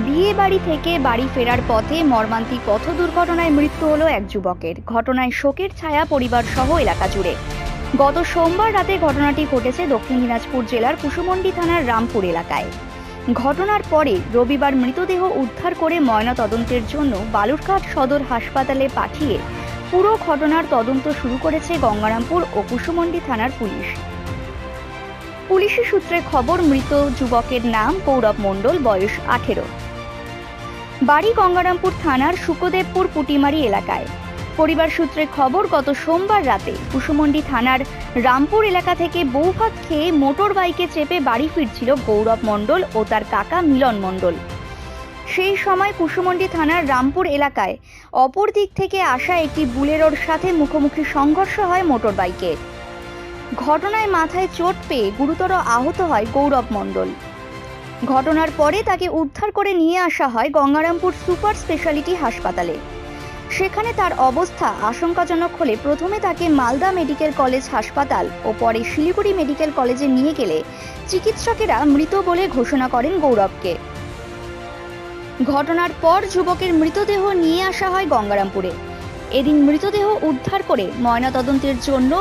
বিয়ে বাড়ি থেকে বাড়ি ফেরার পথে মর্মান্তিক পথ দুর্ঘটনায় মৃত্যু হলো এক যুবকের। ঘটনায় শোকের ছায়া পরিবার সহ এলাকা জুড়ে। গত সোমবার রাতে ঘটনাটি ঘটেছে দক্ষিণ দিনাজপুর জেলার কুসুমন্ডি থানার রামপুর এলাকায়। ঘটনার পরে রবিবার মৃতদেহ উদ্ধার করে ময়নাতদন্তের জন্য বালুরঘাট সদর হাসপাতালে পাঠিয়ে পুরো ঘটনার তদন্ত শুরু করেছে গঙ্গারামপুর ও কুসুমন্ডি থানার পুলিশ। পুলিশি সূত্রে খবর, মৃত যুবকের নাম গৌরব মণ্ডল, বয়স 18। বাড়ি গঙ্গারামপুর থানার শুকদেবপুর পুটিমারি এলাকায়। পরিবার সূত্রে খবর, গত সোমবার রাতে কুসুমন্ডি থানার রামপুর এলাকা থেকে বৌভাত খেয়ে মোটর বাইকে চেপে বাড়ি ফিরছিল গৌরব মণ্ডল ও তার কাকা মিলন মণ্ডল। সেই সময় কুসুমন্ডি থানার রামপুর এলাকায় অপর দিক থেকে আসা একটি বুলেরোর সাথে মুখোমুখি সংঘর্ষ হয় মোটর বাইকে। ঘটনায় মাথায় চোট পেয়ে গুরুতর আহত হয় গৌরব মণ্ডল। ঘটনার পরে তাকে উদ্ধার করে নিয়ে আসা হয় গঙ্গারামপুর সুপার স্পেশালিটি হাসপাতালে। সেখানে তার অবস্থা আশঙ্কাজনক হলে প্রথমে তাকে মালদা মেডিকেল কলেজ হাসপাতাল ও পরে শিলিগুড়ি মেডিকেল কলেজে নিয়ে গেলে চিকিৎসকেরা মৃত বলে ঘোষণা করেন গৌরবকে। ঘটনার পর যুবকের মৃতদেহ নিয়ে আসা হয় গঙ্গারামপুরে। এদিন মৃতদেহ উদ্ধার করে ময়নাতদন্তের জন্য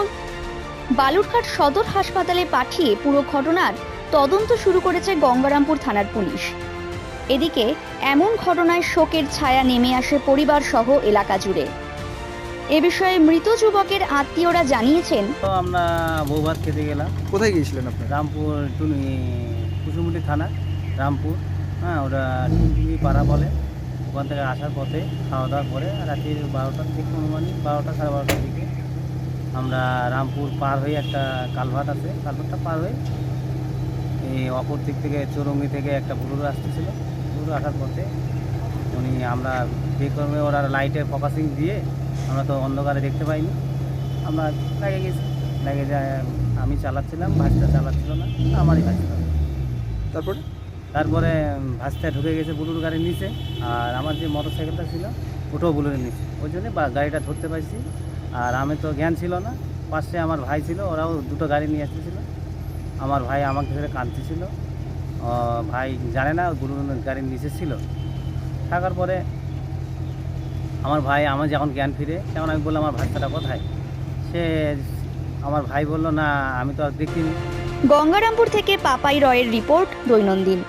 বালুরঘাট সদর হাসপাতালে পাঠিয়ে পুরো ঘটনার তদন্ত শুরু করেছে গঙ্গারামপুর থানার পুলিশ। এদিকে এমন ঘটনায় শোকের ছায়া নেমে আসে পরিবার সহ এলাকা জুড়ে। এ বিষয়ে মৃত যুবকের আত্মীয়রা জানিয়েছেন, তো আমরা বৌভাত খেতে গেলাম। কোথায় গিয়েছিলেন আপনি? রামপুর কুসুমুন্ডি থানা রামপুর, হ্যাঁ, ওটা টুনটুনি পাড়া বলে। ওখান থেকে আসার পথে খাওয়া দাওয়ার পরে রাত্রির 12টার থেকে, অনুমানিক 12টা সাড়ে 12টার দিকে আমরা রামপুর পার হয়ে একটা কালভার্ট আছে, কালভার্টটা পার হয়ে এই অপর দিক থেকে চৌরঙ্গি থেকে একটা বুলুরু আসতেছিল। বুলুরু আসার পথে আমরা বেকরমে ওরা লাইটের ফোকাসিং দিয়ে আমরা তো অন্ধকারে দেখতে পাইনি, আমরা লাগে গেছি। লাগে যায় আমি চালাচ্ছিলাম, ভাসটা চালাচ্ছিল না, আমারই ভাসছিল। তারপরে ভাসটা ঢুকে গেছে বুলুর গাড়ির নিচে, আর আমার যে মোটর সাইকেলটা ছিল ওটাও বুলুরের নিচে। ওই জন্যে গাড়িটা ধরতে পারছি। আর আমি তো জ্ঞান ছিল না, পাশে আমার ভাই ছিল, ওরাও দুটো গাড়ি নিয়ে আসতেছিল। আমার ভাই আমাকে ধরে কাঁদতেছিল, ভাই জানে না বুলুর গাড়ির নিচে ছিল। থাকার পরে আমার ভাই, আমার যখন জ্ঞান ফিরে, তখন আমি বললাম আমার ভাইটাটা কোথায়। আমার ভাই বলল, না আমি তো আর দেখিনি। গঙ্গারামপুর থেকে পাপাই রয়ের রিপোর্ট, দৈনন্দিন।